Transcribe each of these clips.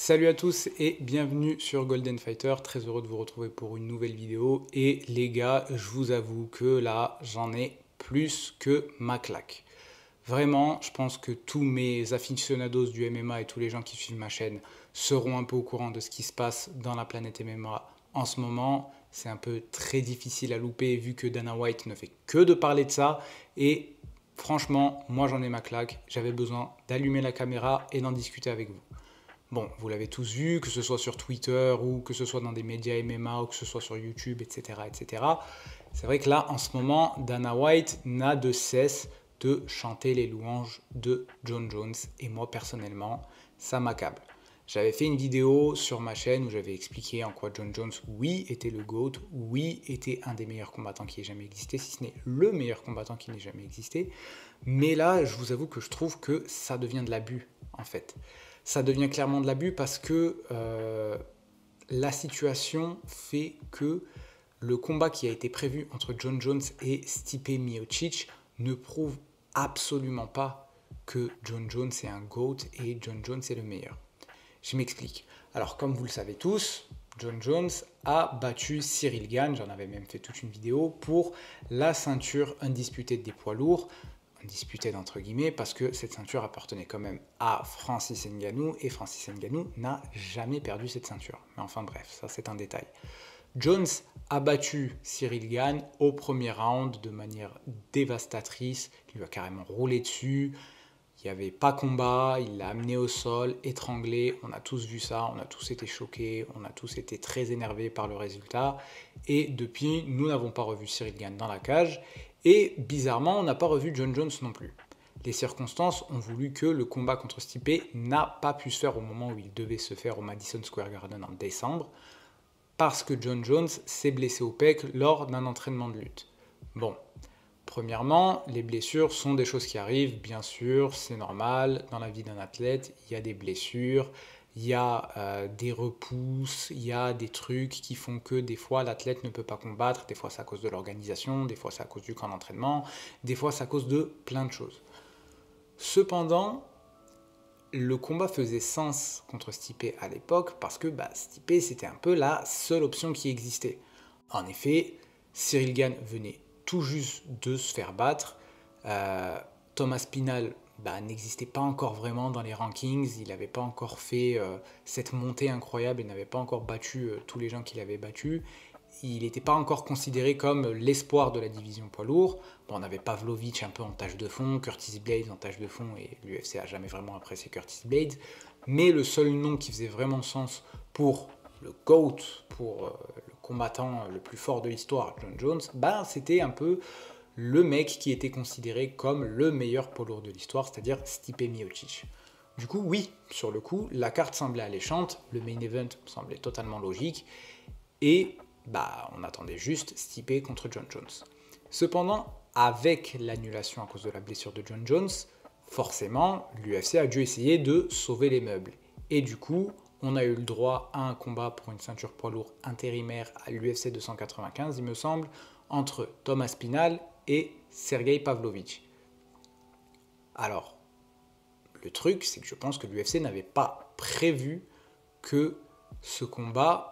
Salut à tous et bienvenue sur Golden Fighter, très heureux de vous retrouver pour une nouvelle vidéo. Et les gars, je vous avoue que là, j'en ai plus que ma claque. Vraiment, je pense que tous mes aficionados du MMA et tous les gens qui suivent ma chaîne seront un peu au courant de ce qui se passe dans la planète MMA en ce moment. C'est un peu très difficile à louper vu que Dana White ne fait que de parler de ça. Et franchement, moi j'en ai ma claque. J'avais besoin d'allumer la caméra et d'en discuter avec vous. Bon, vous l'avez tous vu, que ce soit sur Twitter ou que ce soit dans des médias MMA ou que ce soit sur YouTube, etc. etc. C'est vrai que là, en ce moment, Dana White n'a de cesse de chanter les louanges de Jon Jones. Et moi, personnellement, ça m'accable. J'avais fait une vidéo sur ma chaîne où j'avais expliqué en quoi Jon Jones, oui, était le GOAT, oui, était un des meilleurs combattants qui ait jamais existé, si ce n'est le meilleur combattant qui n'ait jamais existé. Mais là, je vous avoue que je trouve que ça devient de l'abus, en fait. Ça devient clairement de l'abus parce que la situation fait que le combat qui a été prévu entre Jon Jones et Stipe Miocic ne prouve absolument pas que Jon Jones est un GOAT et Jon Jones est le meilleur. Je m'explique. Alors, comme vous le savez tous, Jon Jones a battu Ciryl Gane, j'en avais même fait toute une vidéo, pour la ceinture undisputée des poids lourds, disputé entre guillemets, parce que cette ceinture appartenait quand même à Francis Ngannou, et Francis Ngannou n'a jamais perdu cette ceinture. Mais enfin bref, ça c'est un détail. Jones a battu Ciryl Gane au premier round de manière dévastatrice, il lui a carrément roulé dessus, il n'y avait pas combat, il l'a amené au sol, étranglé, on a tous vu ça, on a tous été choqués, on a tous été très énervés par le résultat, et depuis, nous n'avons pas revu Ciryl Gane dans la cage, et bizarrement, on n'a pas revu Jon Jones non plus. Les circonstances ont voulu que le combat contre Stipe n'a pas pu se faire au moment où il devait se faire au Madison Square Garden en décembre, parce que Jon Jones s'est blessé au pec lors d'un entraînement de lutte. Bon, premièrement, les blessures sont des choses qui arrivent, bien sûr, c'est normal. Dans la vie d'un athlète, il y a des blessures, il y a des repousses, il y a des trucs qui font que des fois l'athlète ne peut pas combattre, des fois c'est à cause de l'organisation, des fois c'est à cause du camp d'entraînement, des fois c'est à cause de plein de choses. Cependant, le combat faisait sens contre Stipe à l'époque parce que Stipe c'était un peu la seule option qui existait. En effet, Ciryl Gane venait tout juste de se faire battre. Thomas Pinal n'existait pas encore vraiment dans les rankings. Il n'avait pas encore fait cette montée incroyable. Il n'avait pas encore battu tous les gens qu'il avait battus. Il n'était pas encore considéré comme l'espoir de la division poids lourd. Bon, on avait Pavlovich un peu en tâche de fond, Curtis Blades en tâche de fond, et l'UFC a jamais vraiment apprécié Curtis Blades. Mais le seul nom qui faisait vraiment sens pour le GOAT, pour le combattant le plus fort de l'histoire, Jon Jones, c'était un peu le mec qui était considéré comme le meilleur poids lourd de l'histoire, c'est-à-dire Stipe Miocic. Du coup, oui, sur le coup, la carte semblait alléchante, le main event semblait totalement logique, et on attendait juste Stipe contre Jon Jones. Cependant, avec l'annulation à cause de la blessure de Jon Jones, forcément, l'UFC a dû essayer de sauver les meubles. Et du coup, on a eu le droit à un combat pour une ceinture poids lourd intérimaire à l'UFC 295, il me semble, entre Thomas Pinal et Sergei Pavlovich. Alors, le truc, c'est que je pense que l'UFC n'avait pas prévu que ce combat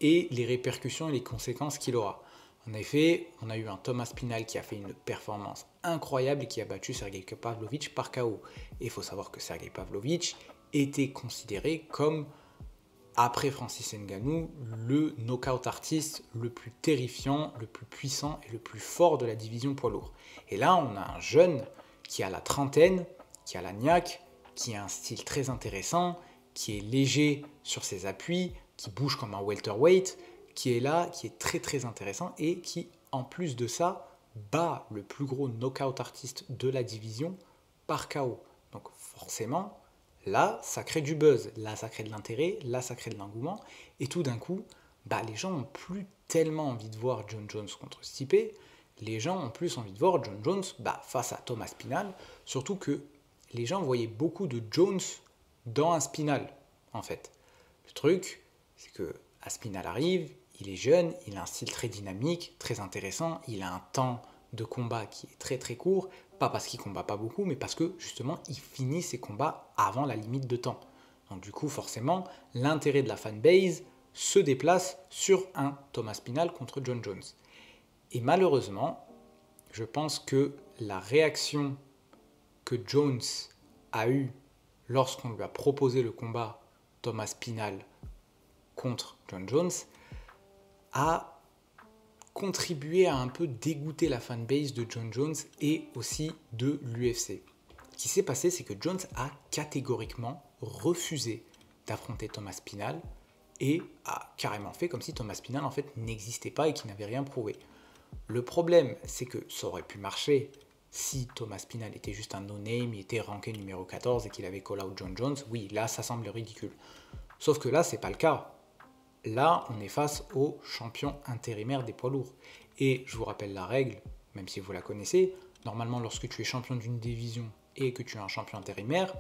et les répercussions et les conséquences qu'il aura. En effet, on a eu un Thomas Pinal qui a fait une performance incroyable et qui a battu Sergei Pavlovich par KO. Et il faut savoir que Sergei Pavlovich était considéré comme, après Francis Ngannou, le knockout artiste le plus terrifiant, le plus puissant et le plus fort de la division poids lourd. Et là, on a un jeune qui a la trentaine, qui a la niaque, qui a un style très intéressant, qui est léger sur ses appuis, qui bouge comme un welterweight, qui est là, qui est très très intéressant et qui, en plus de ça, bat le plus gros knockout artiste de la division par KO. Donc forcément, là, ça crée du buzz, là, ça crée de l'intérêt, là, ça crée de l'engouement, et tout d'un coup, les gens n'ont plus tellement envie de voir Jon Jones contre Stipe, les gens ont plus envie de voir Jon Jones face à Thomas Pinal, surtout que les gens voyaient beaucoup de Jones dans un Spinal, en fait. Le truc, c'est que Aspinall arrive, il est jeune, il a un style très dynamique, très intéressant, il a un temps de combat qui est très très court, pas parce qu'il combat pas beaucoup, mais parce que justement il finit ses combats avant la limite de temps. Donc du coup, forcément, l'intérêt de la fanbase se déplace sur un Thomas Spinal contre Jon Jones. Et malheureusement, je pense que la réaction que Jones a eue lorsqu'on lui a proposé le combat Thomas Spinal contre Jon Jones a contribué à un peu dégoûter la fanbase de Jon Jones et aussi de l'UFC. Ce qui s'est passé, c'est que Jones a catégoriquement refusé d'affronter Thomas Spinal et a carrément fait comme si Thomas Spinal en fait n'existait pas et qu'il n'avait rien prouvé. Le problème, c'est que ça aurait pu marcher si Thomas Spinal était juste un no-name, il était ranké numéro 14 et qu'il avait call-out Jon Jones. Oui, là, ça semble ridicule. Sauf que là, c'est pas le cas. Là, on est face au champion intérimaire des poids lourds. Et je vous rappelle la règle, même si vous la connaissez, normalement, lorsque tu es champion d'une division et que tu es un champion intérimaire,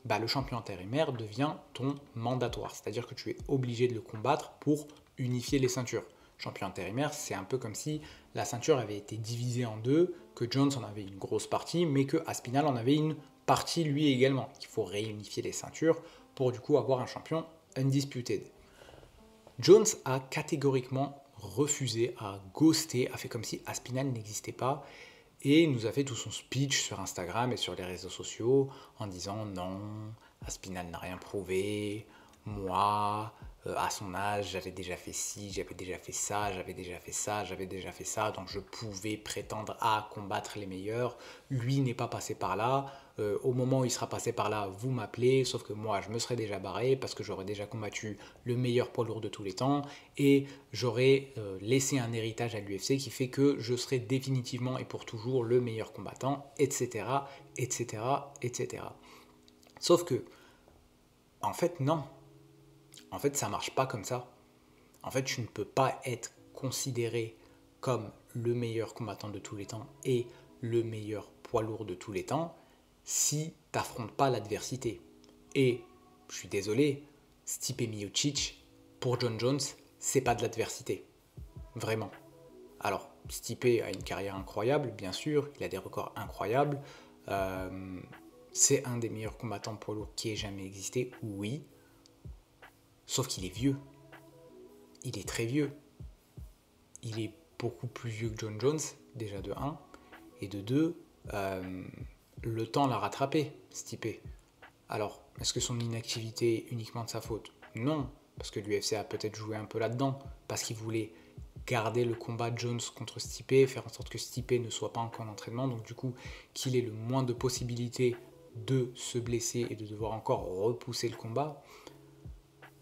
le champion intérimaire devient ton mandatoire. C'est-à-dire que tu es obligé de le combattre pour unifier les ceintures. Champion intérimaire, c'est un peu comme si la ceinture avait été divisée en deux, que Jones en avait une grosse partie, mais que Aspinall en avait une partie lui également. Il faut réunifier les ceintures pour du coup avoir un champion undisputed. Jones a catégoriquement refusé, a ghosté, a fait comme si Aspinall n'existait pas et nous a fait tout son speech sur Instagram et sur les réseaux sociaux en disant non, Aspinall n'a rien prouvé, moi, à son âge, j'avais déjà fait ci, j'avais déjà fait ça, j'avais déjà fait ça, j'avais déjà fait ça, donc je pouvais prétendre à combattre les meilleurs. Lui n'est pas passé par là. Au moment où il sera passé par là, vous m'appelez, sauf que moi, je me serais déjà barré parce que j'aurais déjà combattu le meilleur poids lourd de tous les temps et j'aurais laissé un héritage à l'UFC qui fait que je serai définitivement et pour toujours le meilleur combattant, etc., etc., etc. Sauf que, en fait, non. En fait, ça marche pas comme ça. En fait, tu ne peux pas être considéré comme le meilleur combattant de tous les temps et le meilleur poids lourd de tous les temps si tu n'affrontes pas l'adversité. Et, je suis désolé, Stipe Miocic, pour Jon Jones, c'est pas de l'adversité. Vraiment. Alors, Stipe a une carrière incroyable, bien sûr, il a des records incroyables. C'est un des meilleurs combattants poids lourds qui ait jamais existé, oui. Sauf qu'il est vieux. Il est très vieux. Il est beaucoup plus vieux que Jon Jones, déjà de 1. Et de 2, le temps l'a rattrapé, Stipe. Alors, est-ce que son inactivité est uniquement de sa faute? Non, parce que l'UFC a peut-être joué un peu là-dedans, parce qu'il voulait garder le combat Jones contre Stipe, faire en sorte que Stipe ne soit pas en camp d'entraînement, donc du coup, qu'il ait le moins de possibilités de se blesser et de devoir encore repousser le combat.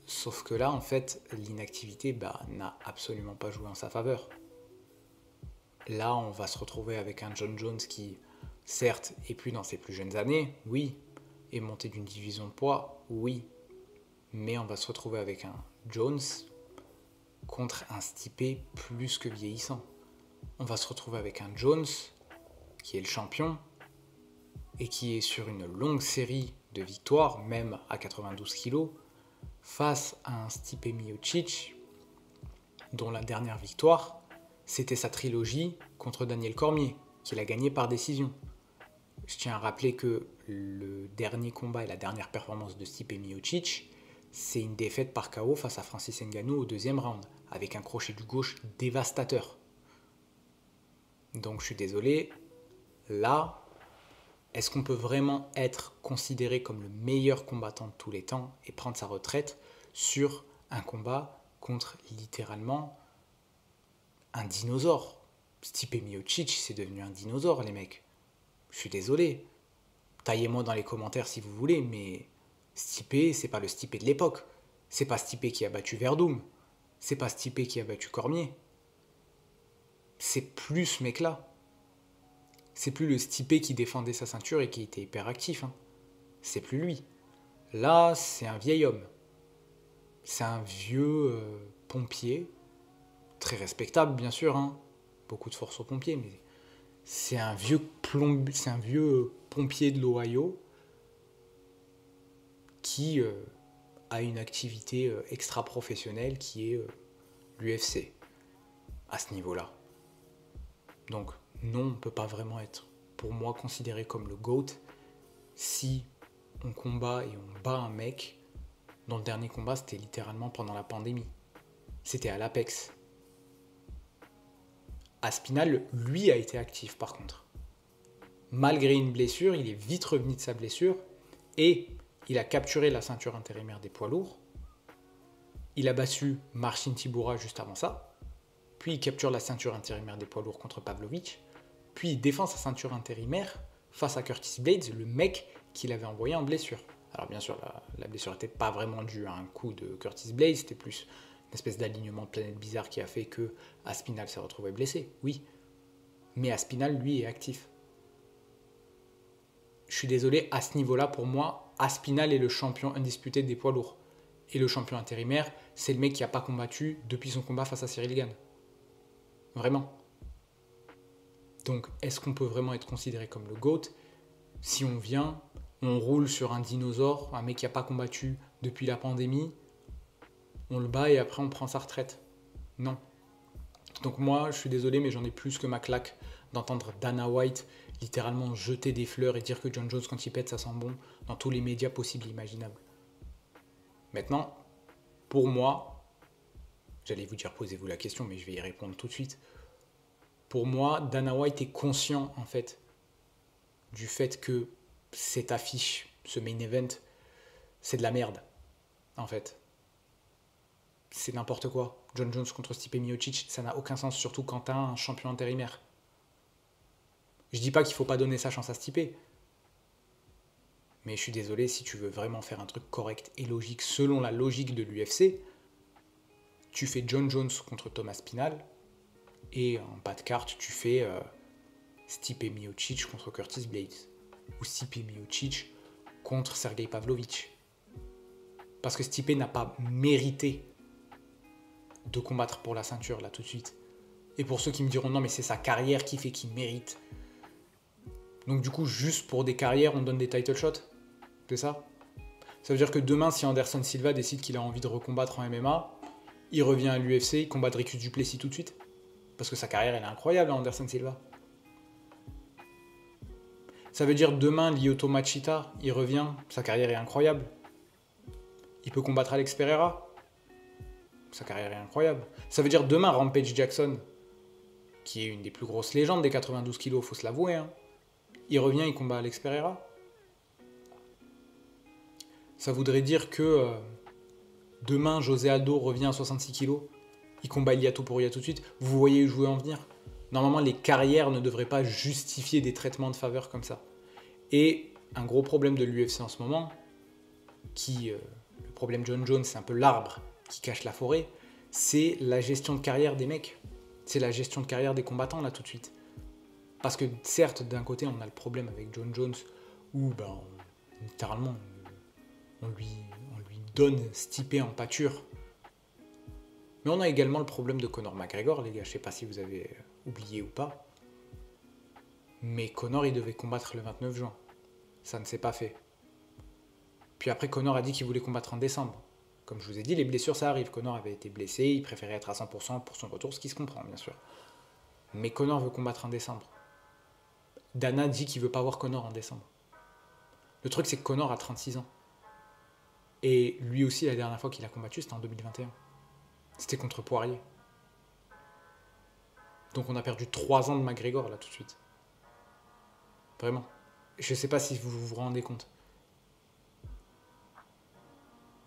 Sauf que là, en fait, l'inactivité n'a absolument pas joué en sa faveur. Là, on va se retrouver avec un Jon Jones qui, certes, est plus dans ses plus jeunes années, oui, est monté d'une division de poids, oui, mais on va se retrouver avec un Jones contre un Stipe plus que vieillissant. On va se retrouver avec un Jones qui est le champion et qui est sur une longue série de victoires, même à 92 kilos, face à un Stipe Miocic dont la dernière victoire, c'était sa trilogie contre Daniel Cormier, qu'il a gagné par décision. Je tiens à rappeler que le dernier combat et la dernière performance de Stipe Miocic, c'est une défaite par KO face à Francis Ngannou au deuxième round, avec un crochet du gauche dévastateur. Donc je suis désolé, là, est-ce qu'on peut vraiment être considéré comme le meilleur combattant de tous les temps et prendre sa retraite sur un combat contre littéralement un dinosaure? Stipe Miocic, c'est devenu un dinosaure, les mecs. Je suis désolé. Taillez-moi dans les commentaires si vous voulez, mais Stipe, c'est pas le Stipe de l'époque. C'est pas Stipe qui a battu Werdum. C'est pas Stipe qui a battu Cormier. C'est plus ce mec-là. C'est plus le Stipe qui défendait sa ceinture et qui était hyper actif. C'est plus lui. Là, c'est un vieil homme. C'est un vieux pompier. Très respectable, bien sûr. Beaucoup de force aux pompiers, mais c'est un vieux pompier de l'Ohio qui a une activité extra-professionnelle qui est l'UFC à ce niveau-là. Donc non, on ne peut pas vraiment être, pour moi, considéré comme le GOAT si on combat et on bat un mec Dans le dernier combat, c'était littéralement pendant la pandémie. C'était à l'Apex. Aspinall, lui, a été actif par contre. Malgré une blessure, il est vite revenu de sa blessure et il a capturé la ceinture intérimaire des poids lourds. Il a battu Marcin Tybura juste avant ça. Puis il capture la ceinture intérimaire des poids lourds contre Pavlovich. Puis il défend sa ceinture intérimaire face à Curtis Blades, le mec qu'il avait envoyé en blessure. Alors bien sûr, la blessure n'était pas vraiment due à un coup de Curtis Blades, c'était plus une espèce d'alignement de planète bizarre qui a fait que Aspinall s'est retrouvé blessé, oui. Mais Aspinall, lui, est actif. Je suis désolé, à ce niveau-là, pour moi, Aspinall est le champion indisputé des poids lourds. Et le champion intérimaire, c'est le mec qui n'a pas combattu depuis son combat face à Cyril Gane. Vraiment. Donc, est-ce qu'on peut vraiment être considéré comme le GOAT si on vient, on roule sur un dinosaure, un mec qui n'a pas combattu depuis la pandémie, on le bat et après on prend sa retraite? Non. Donc moi, je suis désolé, mais j'en ai plus que ma claque d'entendre Dana White littéralement jeter des fleurs et dire que John Jones, quand il pète, ça sent bon dans tous les médias possibles et imaginables. Maintenant, pour moi, j'allais vous dire posez-vous la question, mais je vais y répondre tout de suite. Pour moi, Dana White est conscient, en fait, du fait que cette affiche, ce main event, c'est de la merde, en fait. C'est n'importe quoi. John Jones contre Stipe Miocic, ça n'a aucun sens, surtout quand t'as un champion intérimaire. Je dis pas qu'il faut pas donner sa chance à Stipe, mais je suis désolé, si tu veux vraiment faire un truc correct et logique, selon la logique de l'UFC, tu fais John Jones contre Thomas Spinal, et en bas de carte, tu fais Stipe Miocic contre Curtis Blades, ou Stipe Miocic contre Sergei Pavlovich. Parce que Stipe n'a pas mérité de combattre pour la ceinture, là, tout de suite. Et pour ceux qui me diront, non, mais c'est sa carrière qui fait qu'il mérite. Donc du coup, juste pour des carrières, on donne des title shots? C'est ça? Ça veut dire que demain, si Anderson Silva décide qu'il a envie de recombattre en MMA, il revient à l'UFC, il combat Dricus du Plessis tout de suite? Parce que sa carrière, elle est incroyable, Anderson Silva. Ça veut dire demain, Lyoto Machida, il revient, sa carrière est incroyable. Il peut combattre Alex Pereira. Sa carrière est incroyable. Ça veut dire demain, Rampage Jackson, qui est une des plus grosses légendes des 92 kilos, faut se l'avouer, hein. Il revient, il combat Alex Pereira. Ça voudrait dire que demain, José Aldo revient à 66 kilos, il combat Ilia Topuria tout de suite. Vous voyez où je veux en venir? Normalement, les carrières ne devraient pas justifier des traitements de faveur comme ça. Et un gros problème de l'UFC en ce moment, le problème John Jones, c'est un peu l'arbre qui cache la forêt, c'est la gestion de carrière des mecs. C'est la gestion de carrière des combattants, là, tout de suite. Parce que, certes, d'un côté, on a le problème avec John Jones, où, littéralement, on lui donne Stipe en pâture. Mais on a également le problème de Conor McGregor, les gars, je sais pas si vous avez oublié ou pas. Mais Conor, il devait combattre le 29 juin. Ça ne s'est pas fait. Puis après, Conor a dit qu'il voulait combattre en décembre. Comme je vous ai dit, les blessures, ça arrive. Conor avait été blessé, il préférait être à 100% pour son retour, ce qui se comprend, bien sûr. Mais Conor veut combattre en décembre. Dana dit qu'il veut pas voir Conor en décembre. Le truc, c'est que Conor a 36 ans. Et lui aussi, la dernière fois qu'il a combattu, c'était en 2021. C'était contre Poirier. Donc on a perdu 3 ans de McGregor, là, tout de suite. Vraiment. Je sais pas si vous vous rendez compte.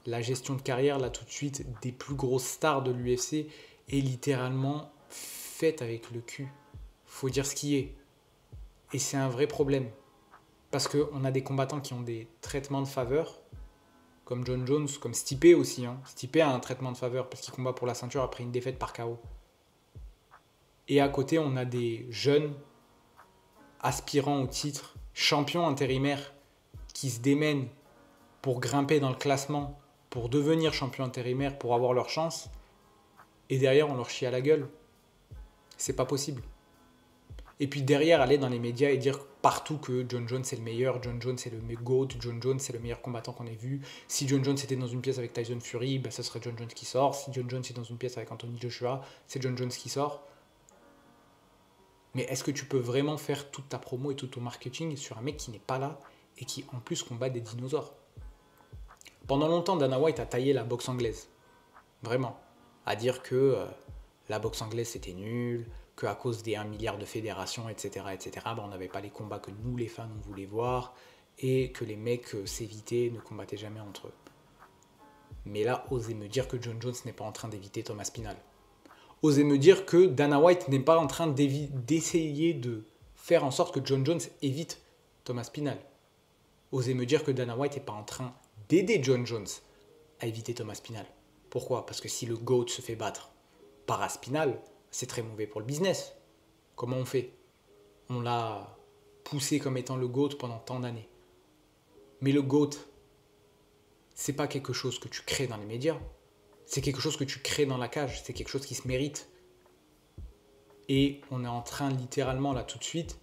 La gestion de carrière, là, tout de suite, des plus grosses stars de l'UFC est littéralement faite avec le cul. Faut dire ce qui est. Et c'est un vrai problème. Parce qu'on a des combattants qui ont des traitements de faveur, comme John Jones, comme Stipe aussi. Hein. Stipe a un traitement de faveur parce qu'il combat pour la ceinture après une défaite par KO. Et à côté, on a des jeunes aspirants au titre, champions intérimaires, qui se démènent pour grimper dans le classement, pour devenir champion intérimaire, pour avoir leur chance. Et derrière, on leur chie à la gueule. C'est pas possible. Et puis derrière, aller dans les médias et dire partout que John Jones est le meilleur, John Jones est le GOAT, John Jones c'est le meilleur combattant qu'on ait vu. Si John Jones était dans une pièce avec Tyson Fury, ce serait John Jones qui sort. Si John Jones est dans une pièce avec Anthony Joshua, c'est John Jones qui sort. Mais est-ce que tu peux vraiment faire toute ta promo et tout ton marketing sur un mec qui n'est pas là et qui en plus combat des dinosaures? Pendant longtemps, Dana White a taillé la boxe anglaise. Vraiment. À dire que la boxe anglaise c'était nul, qu'à cause des 1 milliard de fédérations, etc., on n'avait pas les combats que nous les fans on voulait voir, et que les mecs s'évitaient, ne combattaient jamais entre eux. Mais là, osez me dire que John Jones n'est pas en train d'éviter Thomas Spinal. Osez me dire que Dana White n'est pas en train d'essayer de faire en sorte que John Jones évite Thomas Spinal. Osez me dire que Dana White n'est pas en train d'aider John Jones à éviter Thomas Spinal. Pourquoi? Parce que si le GOAT se fait battre par Aspinall, c'est très mauvais pour le business. Comment on fait? On l'a poussé comme étant le GOAT pendant tant d'années. Mais le GOAT, c'est pas quelque chose que tu crées dans les médias. C'est quelque chose que tu crées dans la cage. C'est quelque chose qui se mérite. Et on est en train littéralement là tout de suite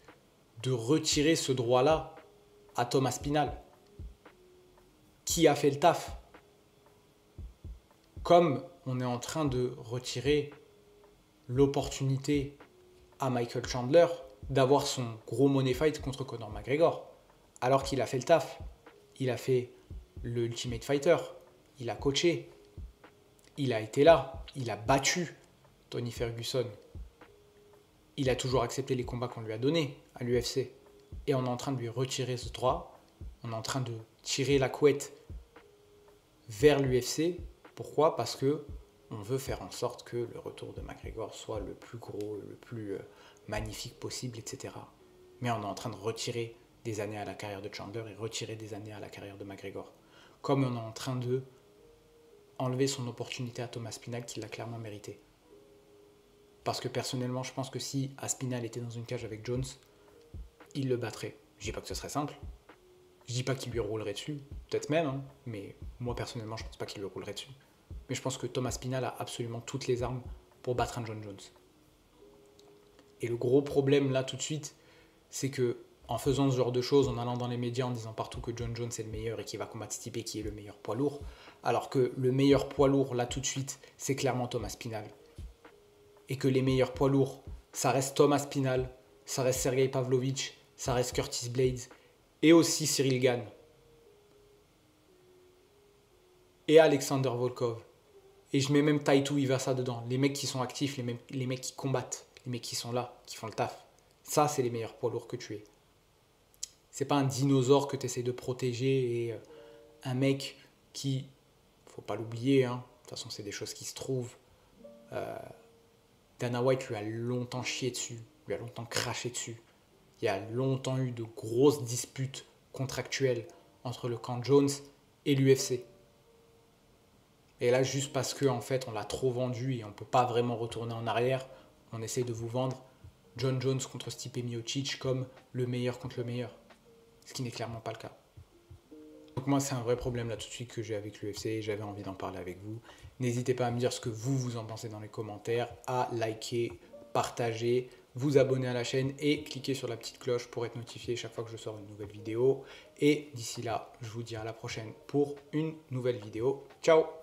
de retirer ce droit-là à Thomas Spinal. Qui a fait le taf? Comme on est en train de retirer l'opportunité à Michael Chandler d'avoir son gros money fight contre Conor McGregor. Alors qu'il a fait le taf. Il a fait le Ultimate Fighter. Il a coaché. Il a été là. Il a battu Tony Ferguson. Il a toujours accepté les combats qu'on lui a donnés à l'UFC. Et on est en train de lui retirer ce droit. On est en train de tirer la couette vers l'UFC. Pourquoi? Parce que on veut faire en sorte que le retour de McGregor soit le plus gros, le plus magnifique possible, etc. Mais on est en train de retirer des années à la carrière de Chandler et retirer des années à la carrière de McGregor. Comme on est en train de enlever son opportunité à Thomas Spinal qui l'a clairement mérité. Parce que personnellement, je pense que si Aspinall était dans une cage avec Jones, il le battrait. Je dis pas que ce serait simple. Je dis pas qu'il lui roulerait dessus. Peut-être même, hein, mais moi personnellement, je pense pas qu'il le roulerait dessus. Mais je pense que Thomas Spinal a absolument toutes les armes pour battre un John Jones. Et le gros problème là tout de suite, c'est que en faisant ce genre de choses, en allant dans les médias, en disant partout que John Jones est le meilleur et qu'il va combattre Stipe qui est le meilleur poids lourd, alors que le meilleur poids lourd là tout de suite, c'est clairement Thomas Spinal. Et que les meilleurs poids lourds, ça reste Thomas Spinal, ça reste Sergey Pavlovich, ça reste Curtis Blades et aussi Cyril Gane. Et Alexander Volkov. Et je mets même Taito Ivasa dedans. Les mecs qui sont actifs, les mecs qui combattent, les mecs qui sont là, qui font le taf. Ça, c'est les meilleurs poids lourds que tu es. C'est pas un dinosaure que tu essaies de protéger et un mec qui, faut pas l'oublier, hein, de toute façon, c'est des choses qui se trouvent. Dana White lui a longtemps chié dessus, lui a longtemps craché dessus. Il y a longtemps eu de grosses disputes contractuelles entre le camp Jones et l'UFC. Et là, juste parce que en fait, on l'a trop vendu et on ne peut pas vraiment retourner en arrière, on essaie de vous vendre John Jones contre Stipe Miocic comme le meilleur contre le meilleur. Ce qui n'est clairement pas le cas. Donc moi, c'est un vrai problème là tout de suite que j'ai avec l'UFC et j'avais envie d'en parler avec vous. N'hésitez pas à me dire ce que vous en pensez dans les commentaires, à liker, partager, vous abonner à la chaîne et cliquer sur la petite cloche pour être notifié chaque fois que je sors une nouvelle vidéo. Et d'ici là, je vous dis à la prochaine pour une nouvelle vidéo. Ciao!